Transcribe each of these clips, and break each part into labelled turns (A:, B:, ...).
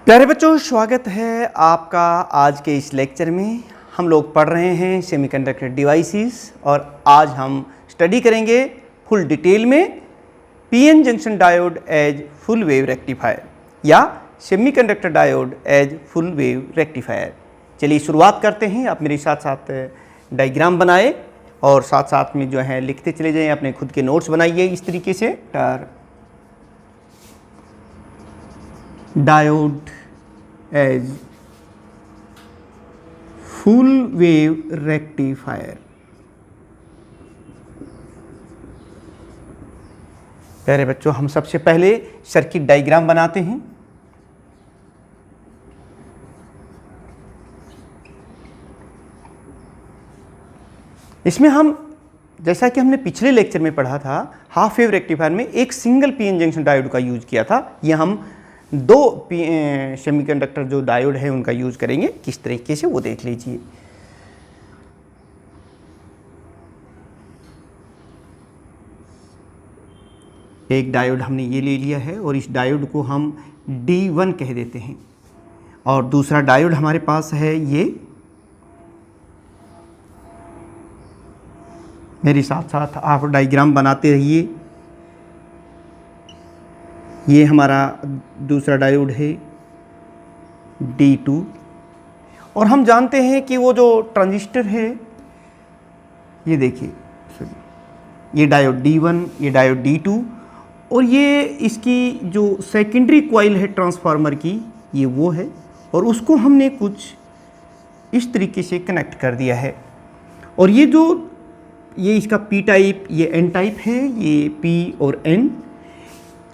A: प्यारे बच्चों, स्वागत है आपका आज के इस लेक्चर में। हम लोग पढ़ रहे हैं सेमीकंडक्टर डिवाइसेस और आज हम स्टडी करेंगे फुल डिटेल में PN junction diode as full wave rectifier या semiconductor diode as full wave rectifier. चलिए शुरुआत करते हैं। आप मेरे साथ साथ डायग्राम बनाए और साथ साथ में जो है लिखते चले जाएं, अपने खुद के नोट्स बनाइए इस तरीके से। Diode as full wave rectifier. प्यारे बच्चों, हम सबसे पहले सर्किट डायग्राम बनाते हैं। इसमें हम जैसा कि हमने पिछले लेक्चर में पढ़ा था, हाफ वेव रेक्टिफायर में एक सिंगल पीएन जंक्शन डायोड का यूज किया था। यह हम दो सेमीकंडक्टर जो डायोड है उनका यूज करेंगे। किस तरीके से वो देख लीजिए। एक डायोड हमने ये ले लिया है और इस डायोड को हम D1 कह देते हैं और दूसरा डायोड हमारे पास है ये। मेरे साथ साथ आप डायग्राम बनाते रहिए। ये हमारा दूसरा डायोड है D2 और हम जानते हैं कि वो जो ट्रांजिस्टर है, ये देखिए, ये डायोड D1, ये डायोड D2 और ये इसकी जो सेकेंडरी कॉइल है ट्रांसफार्मर की, ये वो है और उसको हमने कुछ इस तरीके से कनेक्ट कर दिया है। और ये इसका P टाइप, ये N टाइप है, ये P और N।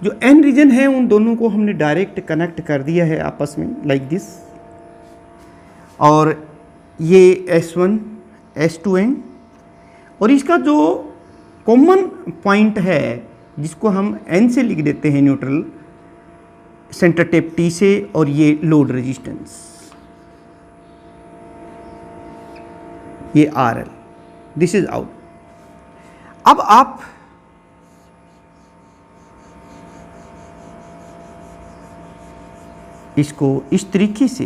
A: जो N रीजन है उन दोनों को हमने डायरेक्ट कनेक्ट कर दिया है आपस में, लाइक दिस। और ये S1, S2N और इसका जो कॉमन पॉइंट है जिसको हम N से लिख देते हैं न्यूट्रल, सेंटर टेप T से, और ये लोड रेजिस्टेंस, ये RL, दिस इज आउट। अब आप इसको इस तरीके से,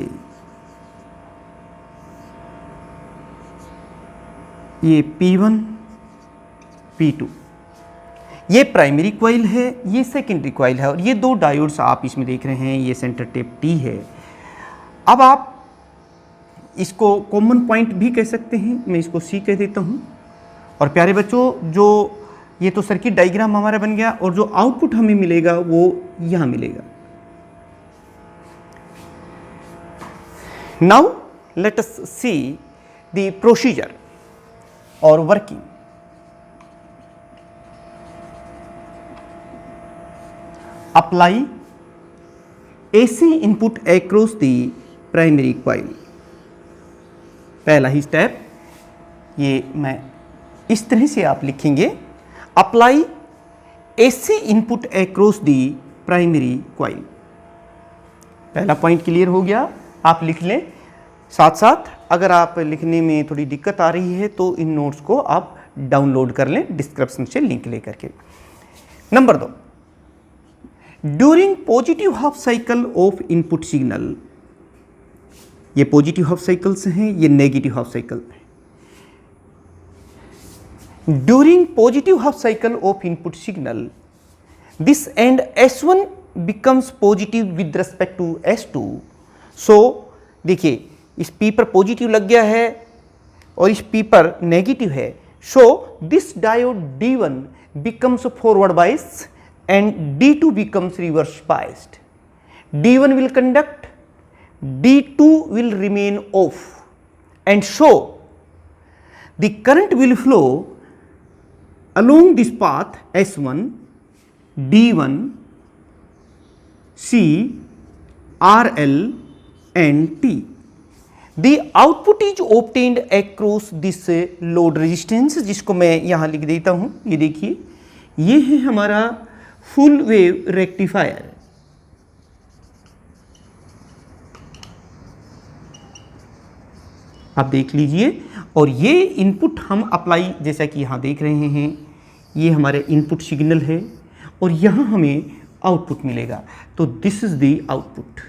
A: ये P1, P2, ये प्राइमरी कॉइल है, ये सेकेंडरी कॉइल है और ये दो डायोड्स आप इसमें देख रहे हैं, ये सेंटर टेप T है। अब आप इसको कॉमन पॉइंट भी कह सकते हैं, मैं इसको C कह देता हूँ। और प्यारे बच्चों, जो ये तो सर्किट डायग्राम हमारा बन गया और जो आउटपुट हमें मिलेगा वो यहाँ मिलेगा। Now let us see the procedure or working. Apply AC input across the primary coil. पहला ही स्टेप, ये मैं इस तरह से आप लिखेंगे, Apply AC input across the primary coil. पहला पॉइंट क्लियर हो गया, आप लिख लें। साथ साथ अगर आप लिखने में थोड़ी दिक्कत आ रही है तो इन नोट्स को आप डाउनलोड कर लें डिस्क्रिप्शन से लिंक लेकर के। Number 2, during positive half cycle of input signal, ये पॉजिटिव हाफ साइकिल्स हैं, ये नेगेटिव हाफ साइकिल है। During positive half cycle of input signal, this end S1 becomes positive with respect to S2। So देखिए, इस P पर positive लग गया है और इस P पर नेगेटिव है। So this diode D1 becomes forward bias and D2 becomes reverse biased. D1 will conduct, D2 will remain off, and so the current will flow along this path S1, D1, C, RL and T. The output is obtained across this load resistance, जिसको मैं यहाँ लिख देता हूँ। ये देखिए, ये है हमारा फुल वेव रेक्टिफायर। आप देख लीजिए, और ये इनपुट हम अप्लाई, जैसा कि यहाँ देख रहे हैं, ये हमारे इनपुट सिग्नल है और यहाँ हमें आउटपुट मिलेगा। तो दिस इज द आउटपुट।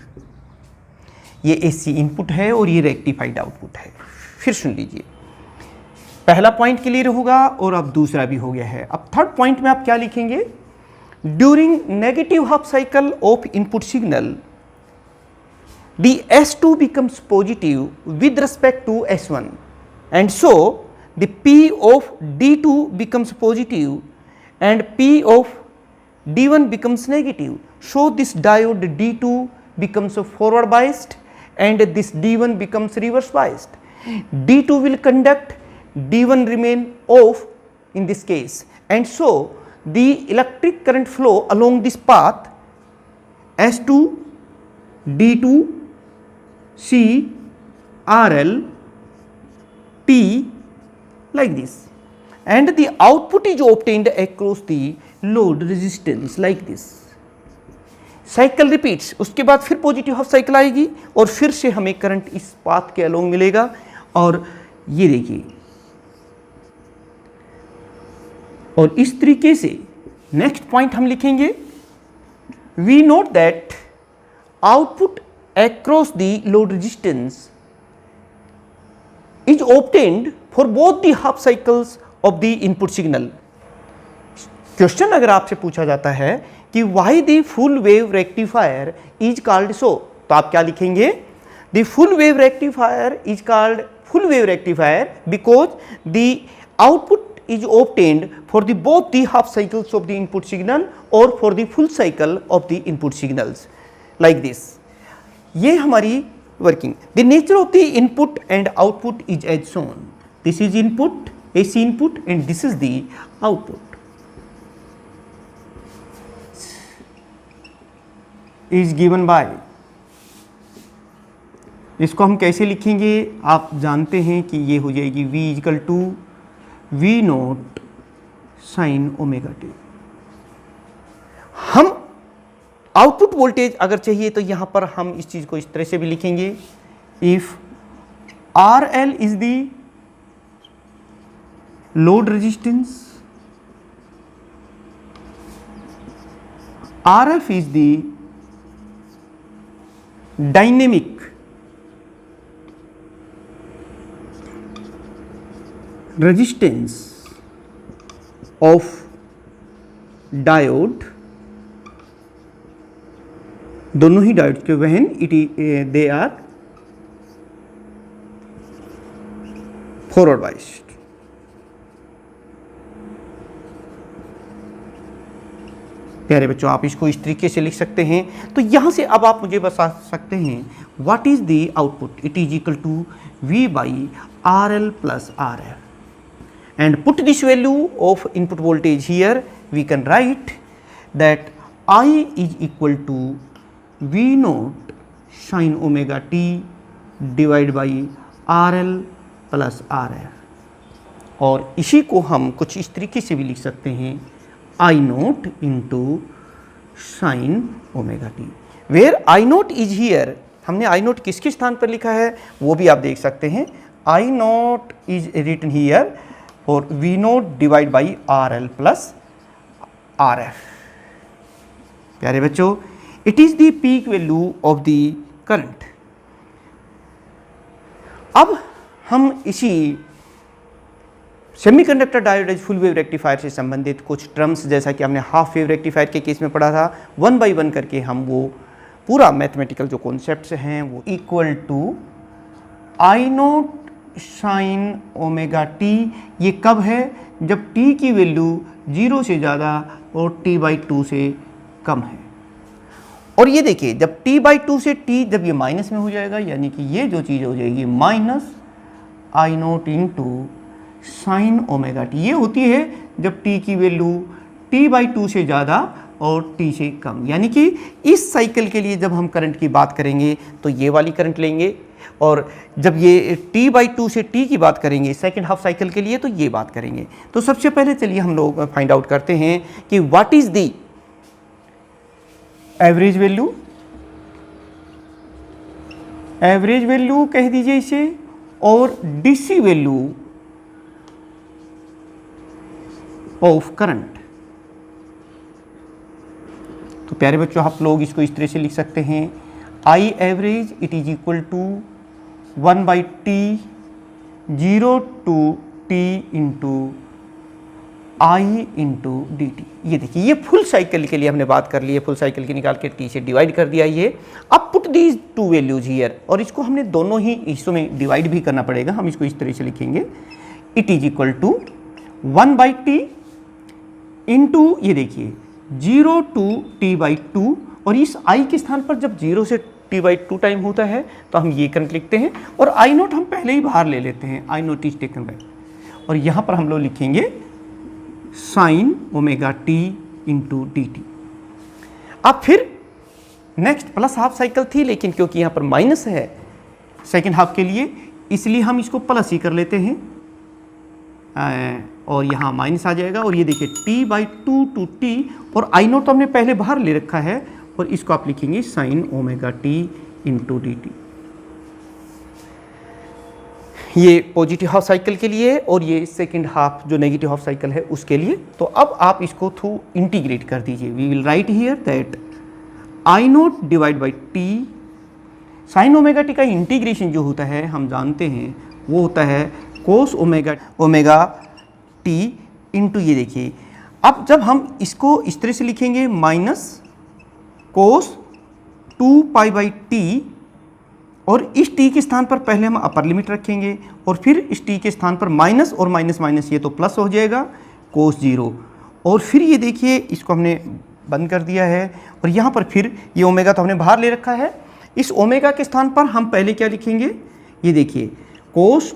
A: ये AC इनपुट है और ये रेक्टिफाइड आउटपुट है। फिर सुन लीजिए, पहला पॉइंट क्लियर होगा और अब दूसरा भी हो गया है। अब थर्ड पॉइंट में आप क्या लिखेंगे? During negative half cycle of input signal the S2 becomes positive with respect to S1 and so the P of D2 becomes positive and P of D1 becomes negative. So this diode D2 becomes forward biased and this D1 becomes reverse biased. D2 will conduct, D1 remain off in this case, and so the electric current flow along this path S2 D2 C RL T like this, and the output is obtained across the load resistance like this. Cycle repeats, उसके बाद फिर positive half cycle आएगी और फिर से हमें current इस path के अलोंग मिलेगा। और ये देखिए, और इस तरीके से नेक्स्ट पॉइंट हम लिखेंगे, we note that output across the load resistance is obtained for both the half cycles of the input signal. Question अगर आपसे पूछा जाता है कि why the full wave rectifier is called so, तो आप क्या लिखेंगे? The full wave rectifier is called full wave rectifier because the output is obtained for the both the half cycles of the input signal or for the full cycle of the input signals like this. ये हमारी working. The nature of the input and output is as shown. This is input, AC input, and this is the output is given by. इसको हम कैसे लिखेंगे? आप जानते हैं कि ये हो जाएगी V equal to V naught sine omega t। हम आउटपुट वोल्टेज अगर चाहिए तो यहां पर हम इस चीज को इस तरह से भी लिखेंगे, if RL is the load resistance, RF is the dynamic resistance of diode, दोनों ही डायोड के when they are forward biased. प्यारे बच्चों, आप इसको इस तरीके से लिख सकते हैं। तो यहां से अब आप मुझे बता सकते हैं what is the output? It is equal to V by RL plus RF and put this value of input voltage here. We can write that I is equal to V naught sine omega t divide by RL plus RF, और इसी को हम कुछ इस तरीके से भी लिख सकते हैं, I naught into sine omega t, where I naught is here. हमने I नोट किसके स्थान पर लिखा है वो भी आप देख सकते हैं। I naught is written here और V naught divide by RL plus RF। प्यारे बच्चों, it is the peak value of the current। अब हम इसी semiconductor diode full wave rectifier से संबंधित कुछ टर्म्स, जैसा कि हमने हाफ वेव रेक्टिफायर के केस में पढ़ा था, वन बाय वन करके हम वो पूरा मैथमेटिकल जो कॉन्सेप्ट्स हैं वो equal to I naught sine omega t। ये कब है? जब t की वैल्यू 0 से ज़्यादा और t बाई 2 से कम है। और ये देखिए, जब t बाई 2 से t जब ये माइनस में हो जाएगा, यानी कि ये जो चीज़ हो जाएगी minus I naught into sine omega t। ये होती है जब t की वैल्यू t बाई 2 से ज़्यादा और t से कम, यानी कि इस साइकिल के लिए जब हम करंट की बात करेंगे तो ये वाली करंट लेंगे, और जब ये t बाई 2 से t की बात करेंगे सेकेंड हाफ साइकिल के लिए तो ये बात करेंगे। तो सबसे पहले चलिए हम लोग फाइंड आउट करते हैं कि what is the average value. Average value कह दीजिए इसे, और डीसी वैल्यू ऑफ करंट। तो प्यारे बच्चों, आप लोग इसको इस तरह से लिख सकते हैं, I average it is equal to 1/t 0 to t into I into d t. ये देखिए, ये फुल साइकिल के लिए हमने बात कर ली है, फुल साइकिल की निकाल के टी से डिवाइड कर दिया ये। अब put these two values here, और इसको हमने दोनों ही हिस्सों में डिवाइड भी करना पड़ेगा। हम इसको इस तरह से लिखेंगे, it is equal to 1/t into, ये देखिए 0 to t/2, और इस i के स्थान पर जब 0 से t/2 टाइम होता है तो हम ये करंट लिखते हैं, और आई नोट हम पहले ही बाहर ले लेते हैं, आई नोट इज टेकन बाय, और यहाँ पर हम लोग लिखेंगे sign omega T into d T. अब फिर नेक्स्ट प्लस हाफ साइकिल थी, लेकिन क्योंकि यहाँ पर माइनस है सेकेंड हाफ के लिए, इसलिए हम इसको प्लस ही कर लेते हैं, और यहाँ माइनस आ जाएगा, और ये देखिए t/2 टू t, और आई नोट तो हमने पहले बाहर ले रखा है, और इसको आप लिखेंगे sign omega T into d t. ये पॉजिटिव हाफ साइकिल के लिए, और ये सेकंड हाफ जो नेगेटिव हाफ साइकिल है उसके लिए। तो अब आप इसको थ्रू इंटीग्रेट कर दीजिए। We will write here that I naught divide by T, sine omega T का इंटीग्रेशन जो होता है हम जानते हैं वो होता है कोस ओमेगा टी इंटू, ये देखिए अब जब हम इसको इस तरह से लिखेंगे माइनस कोस 2π/t, और इस t के स्थान पर पहले हम अपर लिमिट रखेंगे, और फिर इस t के स्थान पर माइनस और माइनस माइनस ये तो प्लस हो जाएगा कोस 0, और फिर ये देखिए इसको हमने बंद कर दिया है, और यहाँ पर फिर ये ओमेगा तो हमने बाहर ले रखा है, इस ओमेगा के स्थान पर हम पहले क्या लिखेंगे, ये देखिए कोस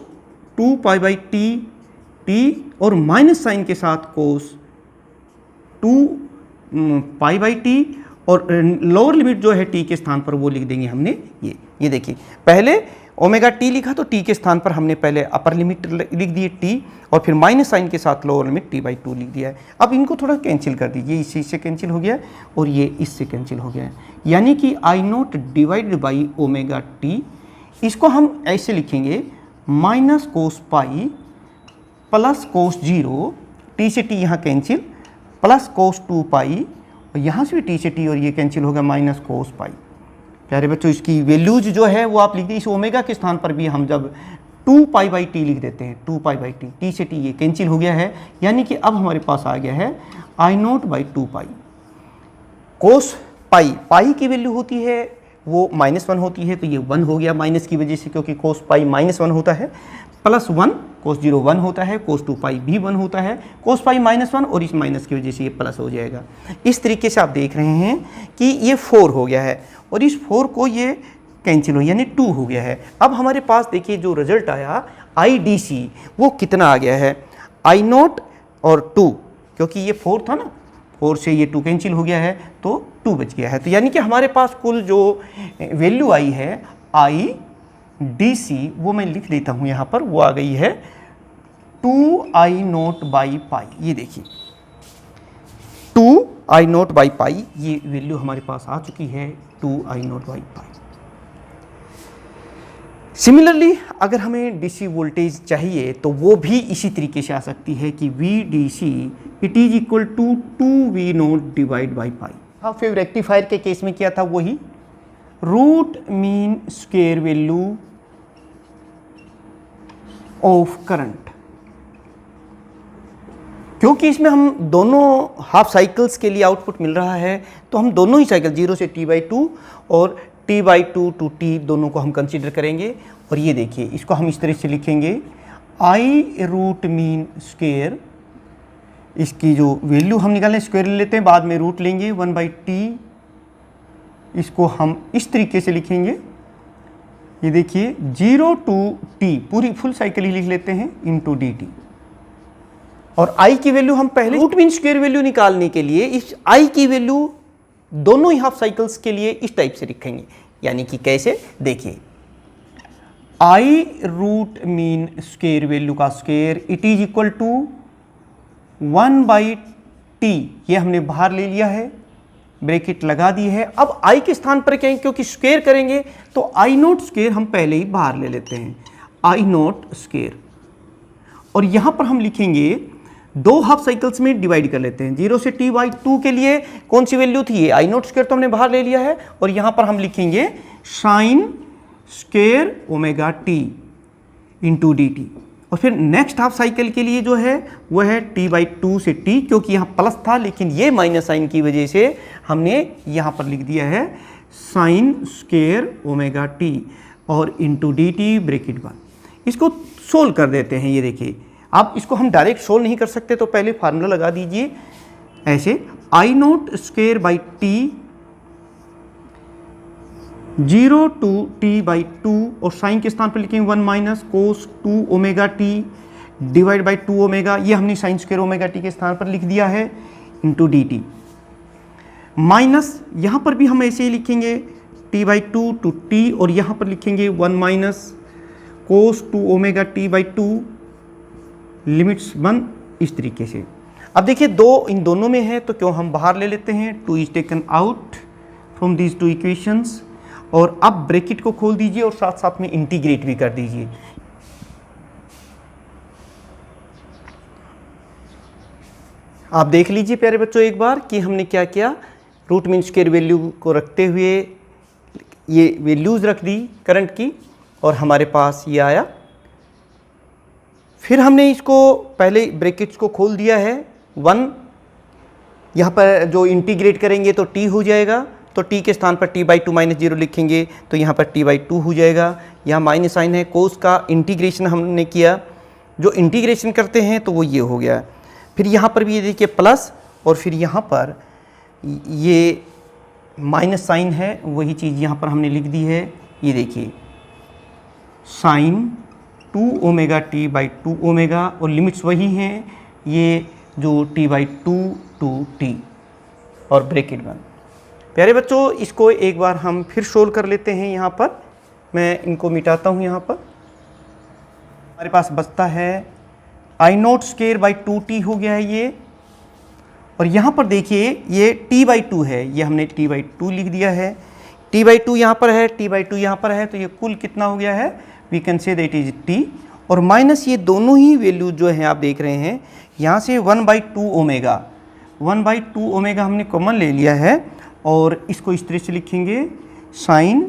A: 2π/t t, और माइनस साइन के साथ कोस 2π/t, और लोअर लिमिट जो है t के स्थान पर वो लिख देंगे हमने ये देखिए पहले ओमेगा t लिखा तो t के स्थान पर हमने पहले अपर लिमिट लिख दिए t, और फिर माइनस साइन के साथ लोअर लिमिट t/2 लिख दिया है। अब इनको थोड़ा कैंसिल कर दीजिए, इसी से कैंसिल हो गया और ये इससे कैंसिल हो गया है, यानी कि I naught divide by omega T, इसको हम ऐसे लिखेंगे minus cos pi plus cos 0, t से t यहाँ कैंसिल, प्लस कोस 2π, और यहाँ से भी t से t और ये कैंसिल हो गया माइनस कोस पाई। प्यारे बच्चों, इसकी वैल्यूज जो है वो आप लिख दीजिए, इस ओमेगा के स्थान पर भी हम जब 2π/t लिख देते हैं, 2π/t, t से t ये कैंसिल हो गया है, यानी कि अब हमारे पास आ गया है आई नोट बाई 2π। कोस पाई की वैल्यू होती है वो -1 होती है, तो ये 1 हो गया माइनस की वजह से, क्योंकि कोस पाई -1 होता है, प्लस 1 कोस 0 1 होता है, कोस 2π भी 1 होता है, कोस पाई -1, और इस माइनस की वजह से ये प्लस हो जाएगा। इस तरीके से आप देख रहे हैं कि ये 4 हो गया है, और इस 4 को ये कैंसिल हो यानी 2 हो गया है। अब हमारे पास देखिए जो रिजल्ट आया IDC वो कितना आ गया है, आई नोट और 2, क्योंकि ये 4 था ना, 4 से ये 2 कैंसिल हो गया है तो 2 बच गया है, तो यानी कि हमारे पास कुल जो वैल्यू आई है IDC वो मैं लिख देता हूँ यहाँ पर, वो आ गई है 2I नोट बाई पाई। ये देखिए 2I नोट बाई पाई, ये वैल्यू हमारे पास आ चुकी है 2I note by pi. Similarly अगर हमें DC वोल्टेज चाहिए तो वो भी इसी तरीके से आ सकती है कि VDC it is equal to 2V naught divide by pi. हाँ, फिर रेक्टिफायर के केस में क्या था, वही root mean square value of current, क्योंकि इसमें हम दोनों हाफ साइकिल्स के लिए आउटपुट मिल रहा है, तो हम दोनों ही साइकिल 0 से t/2 और t/2 टू t दोनों को हम कंसीडर करेंगे। और ये देखिए इसको हम इस तरह से लिखेंगे आई रूट मीन स्क्वायर, इसकी जो वैल्यू हम निकालें स्क्वायर ले लेते हैं, बाद में रूट लेंगे 1/t, इसको हम इस तरीके से लिखेंगे, ये देखिए 0 to t, पूरी फुल साइकिल ही लिख लेते हैं इंटू dt। और i की वैल्यू हम पहले रूट मीन स्क्वायर वैल्यू निकालने के लिए इस i की वैल्यू दोनों ही हाफ साइकिल्स के लिए इस टाइप से लिखेंगे, यानी कि कैसे, देखिए I root mean square value का square it is equal to 1/t, ये हमने बाहर ले लिया है, ब्रैकेट लगा दी है। अब i के स्थान पर क्या है, क्योंकि स्क्वायर करेंगे तो आई नोट स्क्वायर हम पहले ही बाहर ले लेते हैं, आई नोट स्क्वायर, और यहां पर हम लिखेंगे दो हाफ साइकिल्स में डिवाइड कर लेते हैं। 0 से t/2 के लिए कौन सी वैल्यू थी, ये आई नोट स्क्वायर तो हमने बाहर ले लिया है, और यहाँ पर हम लिखेंगे sine square omega T into d T. और फिर नेक्स्ट हाफ साइकिल के लिए जो है वो है t/2 से t, क्योंकि यहाँ प्लस था लेकिन ये माइनस साइन की वजह से हमने यहाँ पर लिख दिया है साइन स्क्वायर ओमेगा टी और इंटू डी टी ब्रैकेट बंद। इसको सोल्व कर देते हैं। ये देखिए, आप इसको हम डायरेक्ट सोल्व नहीं कर सकते तो पहले फार्मूला लगा दीजिए ऐसे, I naught square by T 0 to t/2 और साइन के स्थान पर लिखेंगे 1 minus cos 2 omega T divide by 2 omega, ये हमने साइन स्क्वायर ओमेगा टी के स्थान पर लिख दिया है, इंटू डी टी माइनस यहाँ पर भी हम ऐसे ही लिखेंगे t/2 टू t और यहाँ पर लिखेंगे 1 minus cos 2 omega t/2 limits 1 इस तरीके से। अब देखिए दो इन दोनों में है तो क्यों हम बाहर ले लेते हैं, 2 is taken out from these two equations और अब ब्रैकेट को खोल दीजिए और साथ साथ में इंटीग्रेट भी कर दीजिए। आप देख लीजिए प्यारे बच्चों एक बार कि हमने क्या किया, रूट मीन स्क्वायर वैल्यू को रखते हुए ये वैल्यूज रख दी करंट की और हमारे पास ये आया। फिर हमने इसको पहले ब्रैकेट्स को खोल दिया है, 1 यहाँ पर जो इंटीग्रेट करेंगे तो t हो जाएगा, तो t के स्थान पर t/2 माइनस 0 लिखेंगे तो यहाँ पर t/2 हो जाएगा। यहाँ माइनस साइन है, कोस का इंटीग्रेशन हमने किया, जो इंटीग्रेशन करते हैं तो वो ये हो गया। फिर यहाँ पर भी ये देखिए प्लस और फिर यहाँ पर ये माइनस साइन है, वही चीज़ यहाँ पर हमने लिख दी है। ये देखिए साइन 2 ओमेगा t/2 ओमेगा और लिमिट्स वही हैं, ये जो t/2 टू t और ब्रैकेट बंद। प्यारे बच्चों इसको एक बार हम फिर सोल्व कर लेते हैं। यहाँ पर मैं इनको मिटाता हूँ। यहाँ पर हमारे पास बचता है आई नोट स्क्वायर बाई 2t हो गया है ये, और यहाँ पर देखिए ये t/2 है, ये हमने t/2 लिख दिया है, t/2 यहाँ पर है, t/2 यहाँ पर है, तो ये कुल कितना हो गया है, we can see that is t और माइनस ये दोनों ही वैल्यू जो है आप देख रहे हैं यहाँ से 1/2 ओमेगा, 1/2 ओमेगा हमने कॉमन ले लिया है और इसको इस तरह से लिखेंगे साइन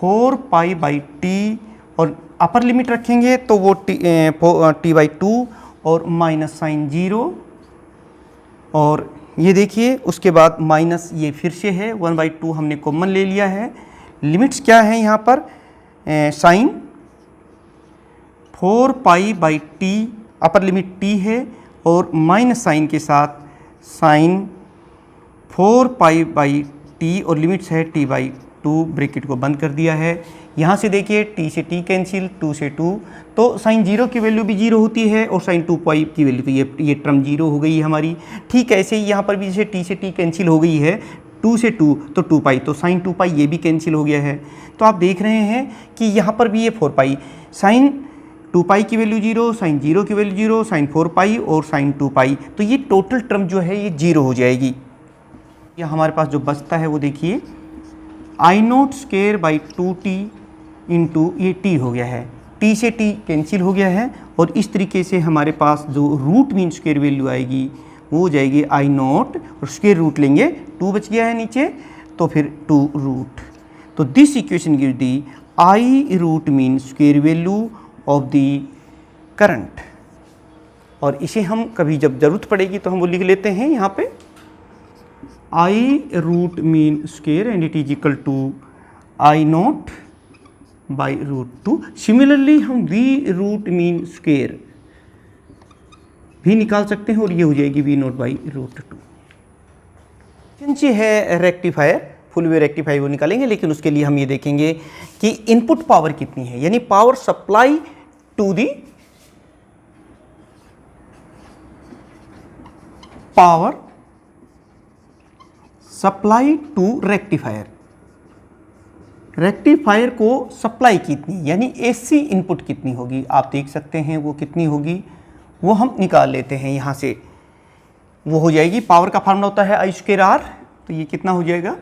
A: 4π/t और अपर लिमिट रखेंगे तो वो t/2 और माइनस साइन 0 और ये देखिए उसके बाद माइनस ये फिर से है 1/2 हमने कॉमन ले लिया है। लिमिट्स क्या है यहाँ पर, sign 4π/t upper limit t है और माइनस साइन के साथ साइन 4π/t और लिमिट्स है t/2, ब्रैकेट को बंद कर दिया है। यहाँ से देखिए t से t कैंसिल, 2 से 2, तो साइन 0 की वैल्यू भी 0 होती है और साइन 2π की वैल्यू तो ये टर्म 0 हो गई है हमारी। ठीक ऐसे ही यहाँ पर भी जैसे t से t कैंसिल हो गई है, 2 से 2 तो 2π, तो साइन 2π ये भी कैंसिल हो गया है। तो आप देख रहे हैं कि यहाँ पर भी ये 4π, साइन 2π की वैल्यू 0, साइन 0 की वैल्यू 0, साइन 4π और साइन 2π, तो ये टोटल टर्म जो है ये 0 हो जाएगी। या हमारे पास जो बचता है वो देखिए I naught square by 2t into ये t हो गया है, t से t कैंसिल हो गया है और इस तरीके से हमारे पास जो रूट मीन स्क्वायर वैल्यू आएगी वो हो जाएगी आई नोट और स्क्वायर रूट लेंगे, 2 बच गया है नीचे तो फिर 2 रूट। तो this equation give the I root mean square value of the current, और इसे हम कभी जब ज़रूरत पड़ेगी तो हम वो लिख लेते हैं यहाँ पे I root mean square and it is equal to I naught by √2। Similarly हम वी रूट मीन स्क्वायर भी निकाल सकते हैं और ये हो जाएगी वी नोट बाई √2। है रेक्टिफायर, फुल वे रेक्टिफायर वो निकालेंगे, लेकिन उसके लिए हम ये देखेंगे कि इनपुट पावर कितनी है, यानी power supply to the power supply to rectifier, rectifier को सप्लाई कितनी यानी एसी इनपुट कितनी होगी आप देख सकते हैं वो कितनी होगी, वो हम निकाल लेते हैं यहाँ से। वो हो जाएगी, पावर का फार्मूला होता है आई स्क्वायर आर, तो ये कितना हो जाएगा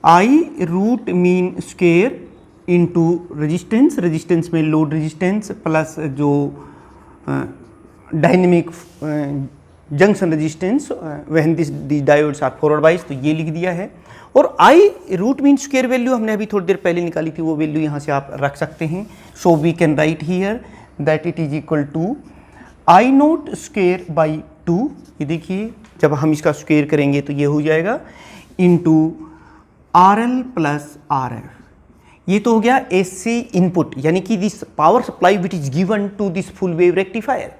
A: I root mean square into resistance, resistance में लोड रेजिस्टेंस प्लस जो dynamic junction resistance when this diodes are forward bias, तो ये लिख दिया है। और I root mean square value हमने अभी थोड़ी देर पहले निकाली थी, वो वैल्यू यहाँ से आप रख सकते हैं। So we can write here that it is equal to I naught square by 2, ये देखिए जब हम इसका स्क्वायर करेंगे तो ये हो जाएगा into R L plus R F. ये तो हो गया एसी इनपुट, यानी कि this power supply which is given to this full wave rectifier.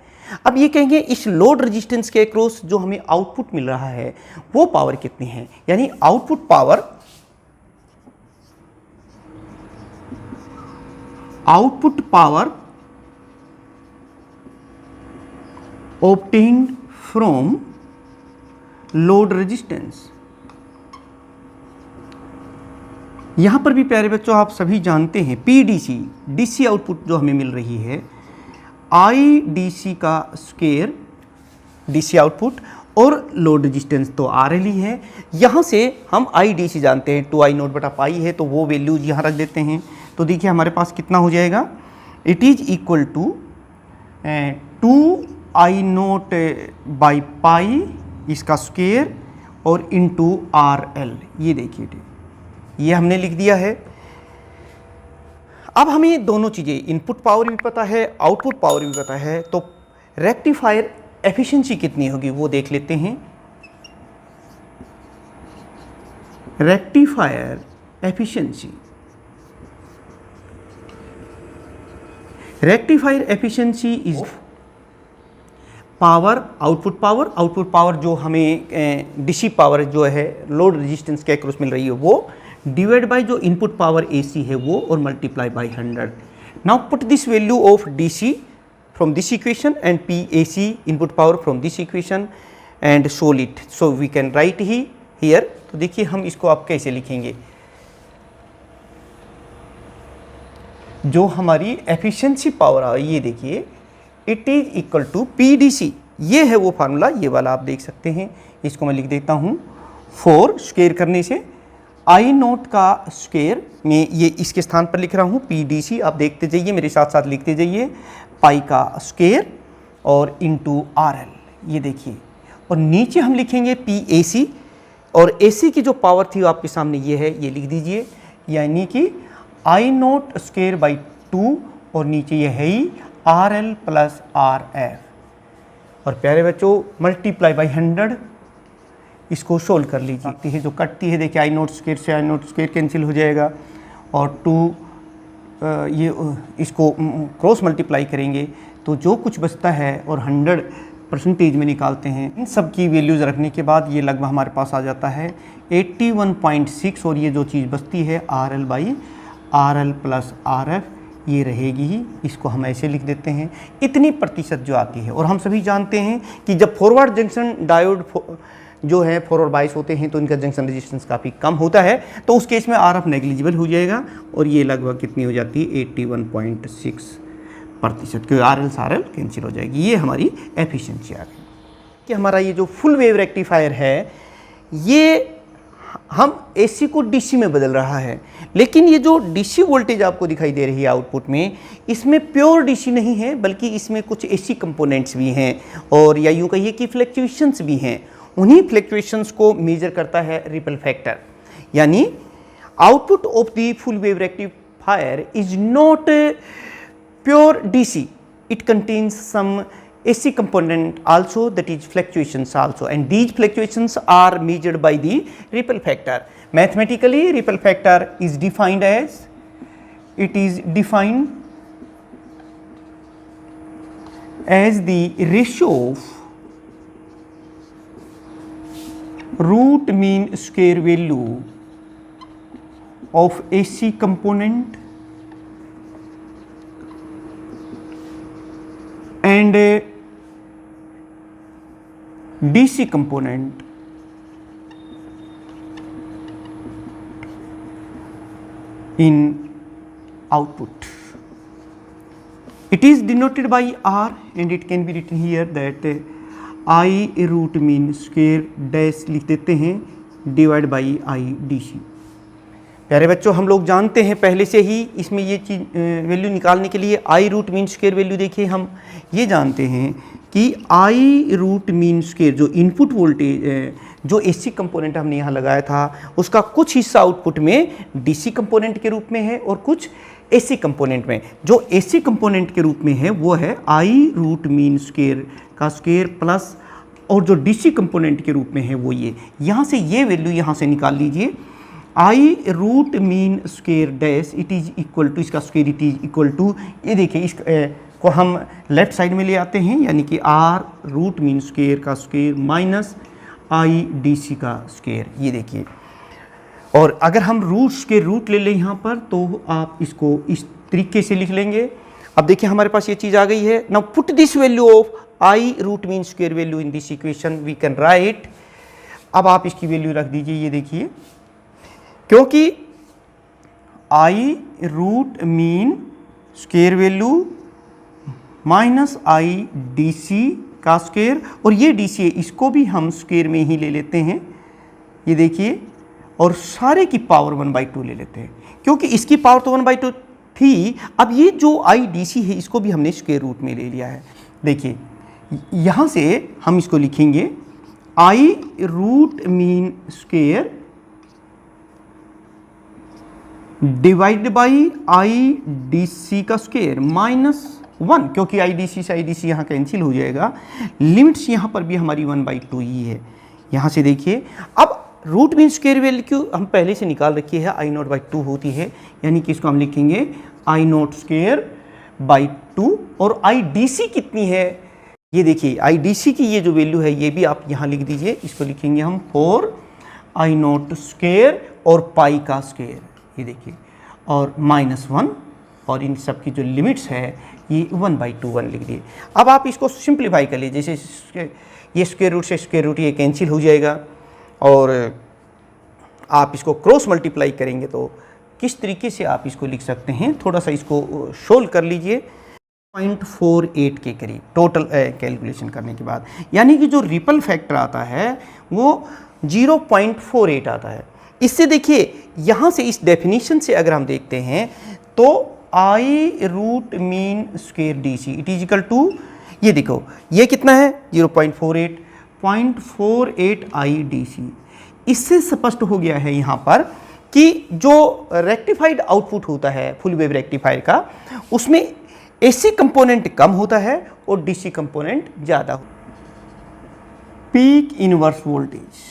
A: अब ये कहेंगे इस लोड रेजिस्टेंस के अक्रॉस जो हमें आउटपुट मिल रहा है वो पावर कितनी है, यानी output power obtained from load resistance. यहां पर भी प्यारे बच्चों आप सभी जानते हैं पीडीसी, डीसी आउटपुट जो हमें मिल रही है, आई डीसी का स्क्वायर डीसी आउटपुट और लोड रेजिस्टेंस तो आर एल ही है। यहाँ से हम आई डीसी जानते हैं 2 आई नोट बटा पाई है, तो वो वैल्यूज यहाँ रख देते हैं। तो देखिए हमारे पास कितना हो जाएगा, it is equal to 2 I naught by pi इसका स्क्वायर और इंटू आर एल। ये देखिए ये हमने लिख दिया है। अब हमें दोनों चीज़ें इनपुट पावर भी पता है, आउटपुट पावर भी पता है, तो रेक्टिफायर एफिशिएंसी कितनी होगी वो देख लेते हैं। Rectifier efficiency is power, output power जो हमें डीसी पावर जो है लोड रेजिस्टेंस के अक्रॉस मिल रही है वो, डिवाइड बाय जो इनपुट पावर एसी है वो, और multiply by 100। Now put this value of DC from this equation and PAC input power from this equation and solve it, so we can write ही here. तो देखिए हम इसको आप कैसे लिखेंगे, जो हमारी एफिशिएंसी पावर आ, ये देखिए it is equal to P D C, ये है वो फार्मूला, ये वाला आप देख सकते हैं। इसको मैं लिख देता हूँ, 4 स्क्वायर करने से आई नोट का स्क्वायर में, ये इसके स्थान पर लिख रहा हूँ पी डी सी, आप देखते जाइए मेरे साथ साथ लिखते जाइए, पाई का स्क्वायर और इंटू आर एल, ये देखिए। और नीचे हम लिखेंगे पी ए सी, और ए सी की जो पावर थी वो आपके सामने ये है, ये लिख दीजिए, यानी कि आई नोट स्क्वायर बाई 2, और नीचे ये है ही R L plus R F. और प्यारे बच्चों मल्टीप्लाई बाई 100, इसको सोल्व कर लीजिए। है जो कटती है देखिए, आई नोट स्क्वायर से आई नोट स्क्वायर कैंसिल हो जाएगा, और 2 ये इसको क्रॉस मल्टीप्लाई करेंगे तो जो कुछ बचता है और 100% में निकालते हैं, इन सब की वैल्यूज़ रखने के बाद ये लगभग हमारे पास आ जाता है 81.6, और ये जो चीज़ बचती है R L by are L plus R F, ये रहेगी ही। इसको हम ऐसे लिख देते हैं, इतनी प्रतिशत जो आती है। और हम सभी जानते हैं कि जब फॉरवर्ड जंक्शन डायोड जो है फॉरवर्ड बाइस होते हैं तो इनका जंक्शन रेजिस्टेंस काफ़ी कम होता है, तो उस केस में आर एफ नेग्लिजिबल हो जाएगा, और ये लगभग कितनी हो जाती है 81.6%, क्योंकि आर एल कैंसिल हो जाएगी। ये हमारी एफिशिएंसी आ गई कि हमारा ये जो फुल वेव रेक्टिफायर है ये हम एसी को डीसी में बदल रहा है, लेकिन ये जो डीसी वोल्टेज आपको दिखाई दे रही है आउटपुट में, इसमें प्योर डीसी नहीं है, बल्कि इसमें कुछ एसी कंपोनेंट्स भी हैं, और या यूँ कहिए कि फ्लक्चुएशंस भी हैं। उन्हीं फ्लक्चुएशंस को मेजर करता है रिपल फैक्टर, यानी output of the full wave rectifier is not pure DC, it contains some AC component also, that is fluctuations also, and these fluctuations are measured by the ripple factor. Mathematically ripple factor is defined as, it is defined as the ratio of root mean square value of AC component and DC component in output. It is denoted by R, and it can be written here that I root mean square dash लिख देते हैं divide by I D C. प्यारे बच्चों हम लोग जानते हैं पहले से ही, इसमें ये चीज़ वैल्यू निकालने के लिए आई रूट मीन स्क्वायर वैल्यू देखिए, हम ये जानते हैं कि आई रूट मीन स्क्वायर जो इनपुट वोल्टेज जो एसी कंपोनेंट हमने यहाँ लगाया था उसका कुछ हिस्सा आउटपुट में डीसी कंपोनेंट के रूप में है और कुछ एसी कंपोनेंट में। जो एसी कंपोनेंट के रूप में है वो है आई रूट मीन स्क्वायर का स्क्वायर प्लस, और जो डीसी कंपोनेंट के रूप में है वो ये, यहाँ से ये वैल्यू यहाँ से निकाल लीजिए, I root mean square dash it is equal to, इसका square it is equal to, ये देखिए इस को हम लेफ्ट साइड में ले आते हैं, यानी कि आर रूट मीन स्क्वायर का square minus I D C का स्क्वायर, ये देखिए। और अगर हम रूट्स के रूट ले लें यहाँ पर तो आप इसको इस तरीके से लिख लेंगे। अब देखिए हमारे पास ये चीज़ आ गई है। Now put this value of I root mean square value in this equation we can write. अब आप इसकी वैल्यू रख दीजिए, ये देखिए, क्योंकि I root mean square value minus I D C का स्क्वायर, और ये डी सी है इसको भी हम स्क्वायर में ही ले लेते हैं, ये देखिए, और सारे की पावर 1/2 ले लेते हैं, क्योंकि इसकी पावर तो 1/2 थी। अब ये जो आई डी सी है इसको भी हमने स्क्वायर रूट में ले लिया है। देखिए यहाँ से हम इसको लिखेंगे I root mean square divide by I D C का स्क्वायर माइनस 1, क्योंकि आई डी सी से आई डी सी यहाँ कैंसिल हो जाएगा। लिमिट्स यहाँ पर भी हमारी 1/2 ही है। यहाँ से देखिए, अब रूट मीन स्क्वायर वैल्यू हम पहले से निकाल रखी है, आई नॉट बाई 2 होती है, यानी कि इसको हम लिखेंगे आई नॉट स्क्वायर बाई 2। और आई डी सी कितनी है, ये देखिए आई डी सी की ये जो वैल्यू है ये भी आप यहाँ लिख दीजिए, इसको लिखेंगे हम 4 आई नॉट स्क्वायर और पाई का स्क्वायर, ये देखिए, और -1, और इन सब की जो लिमिट्स है ये 1/2 लिख दिए। अब आप इसको सिंप्लीफाई कर लीजिए, जैसे ये स्क्वायर रूट से स्क्वायर रूट ये कैंसिल हो जाएगा, और आप इसको क्रॉस मल्टीप्लाई करेंगे तो किस तरीके से आप इसको लिख सकते हैं, थोड़ा सा इसको सोल्व कर लीजिए। 0.48 के करीब टोटल कैलकुलेशन करने के बाद, यानी कि जो रिपल फैक्टर आता है वो 0.48 आता है। इससे देखिए यहाँ से इस डेफिनेशन से अगर हम देखते हैं तो I root mean square D C it is equal to, ये देखो ये कितना है 0.48 आई डी सी। इससे स्पष्ट हो गया है यहाँ पर कि जो रेक्टिफाइड आउटपुट होता है फुल वेव रेक्टिफायर का, उसमें एसी कंपोनेंट कम होता है और डीसी कंपोनेंट ज़्यादा। पीक इनवर्स वोल्टेज,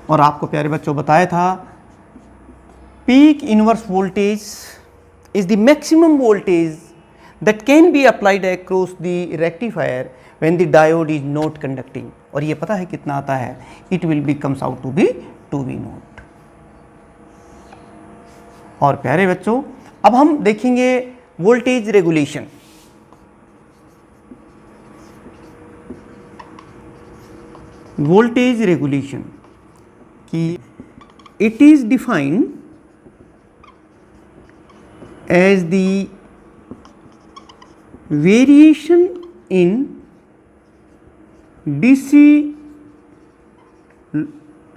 A: और आपको प्यारे बच्चों बताया था peak inverse voltage is the maximum voltage that can be applied across the rectifier when the diode is not conducting, और ये पता है कितना आता है, it will be comes out to be 2V0। और प्यारे बच्चों अब हम देखेंगे वोल्टेज रेगुलेशन। वोल्टेज रेगुलेशन की it is defined as the variation in DC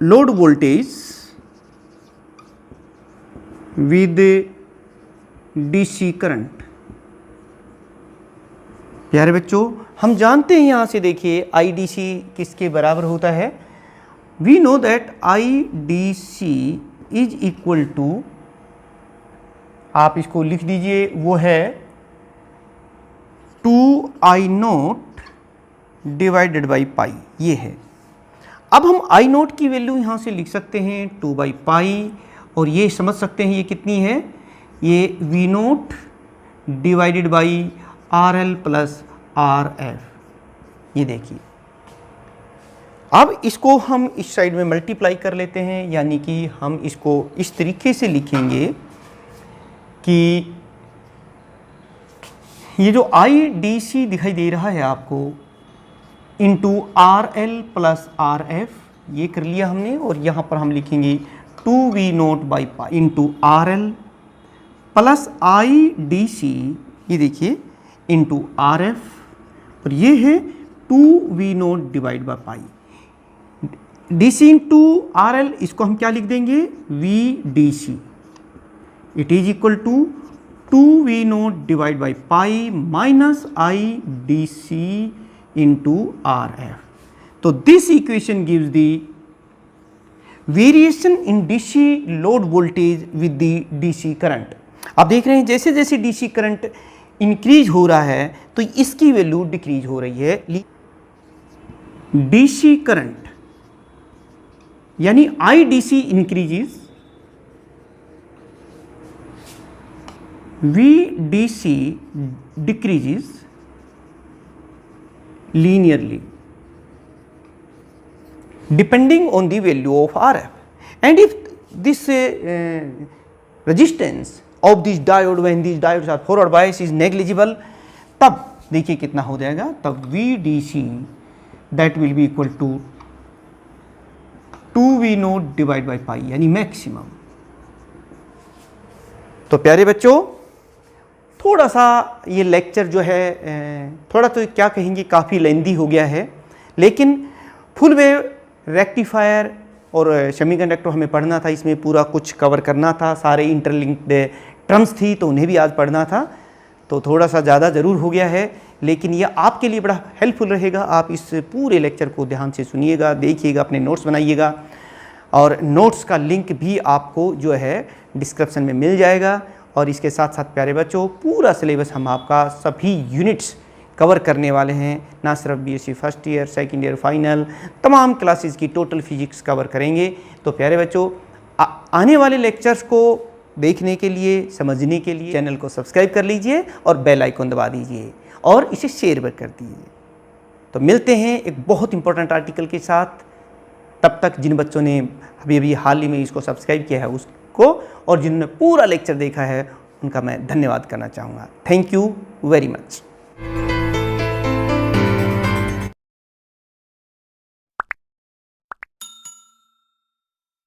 A: load voltage with DC current। प्यारे बच्चों हम जानते हैं यहाँ से देखिए IDC किसके बराबर होता है। We know that IDC is equal to, आप इसको लिख दीजिए, वो है 2I0 डिवाइडेड बाई पाई, ये है। अब हम I0 की वैल्यू यहाँ से लिख सकते हैं 2/पाई, और ये समझ सकते हैं ये कितनी है, ये V0 divided by RL plus RF, ये देखिए। अब इसको हम इस साइड में मल्टीप्लाई कर लेते हैं, यानी कि हम इसको इस तरीके से लिखेंगे कि ये जो IDC दिखाई दे रहा है आपको इंटू RL प्लस RF, ये कर लिया हमने, और यहाँ पर हम लिखेंगे 2V0 by pi into RL plus IDC, ये देखिए इंटू RF, और ये है 2V0 divide by pi. DC into RL, इसको हम क्या लिख देंगे VDC, it is equal to 2V0 divide by pi minus I D C into R F. तो this equation gives the variation in DC load voltage with the DC current. आप देख रहे हैं जैसे जैसे डीसी करंट इंक्रीज हो रहा है तो इसकी वैल्यू डिक्रीज हो रही है. डीसी करंट यानी I D C increases, VDC decreases linearly depending on the value of RF. And if this resistance of this diode, when these diodes are forward bias is negligible, तब देखिए कितना हो जाएगा, तब VDC that will be equal to 2V0 divide by पाई यानी maximum. तो प्यारे बच्चों, थोड़ा सा ये लेक्चर जो है थोड़ा तो क्या कहेंगे काफ़ी लेंदी हो गया है, लेकिन फुल वेव रेक्टिफायर और सेमीकंडक्टर हमें पढ़ना था, इसमें पूरा कुछ कवर करना था, सारे इंटरलिंक्ड टर्म्स थी तो उन्हें भी आज पढ़ना था, तो थोड़ा सा ज़्यादा ज़रूर हो गया है, लेकिन ये आपके लिए बड़ा हेल्पफुल रहेगा. आप इस पूरे लेक्चर को ध्यान से सुनिएगा, देखिएगा, अपने नोट्स बनाइएगा, और नोट्स का लिंक भी आपको जो है डिस्क्रिप्शन में मिल जाएगा. और इसके साथ साथ प्यारे बच्चों, पूरा सिलेबस हम आपका सभी यूनिट्स कवर करने वाले हैं, ना सिर्फ BSc first year, second year, final, तमाम क्लासेस की टोटल फिजिक्स कवर करेंगे. तो प्यारे बच्चों, आने वाले लेक्चर्स को देखने के लिए, समझने के लिए चैनल को सब्सक्राइब कर लीजिए और बेल आइकन दबा दीजिए और इसे शेयर भी कर दीजिए. तो मिलते हैं एक बहुत इंपॉर्टेंट आर्टिकल के साथ. तब तक जिन बच्चों ने अभी हाल ही में इसको सब्सक्राइब किया है उसको, और जिन्होंने पूरा लेक्चर देखा है उनका मैं धन्यवाद करना चाहूँगा. Thank you very much.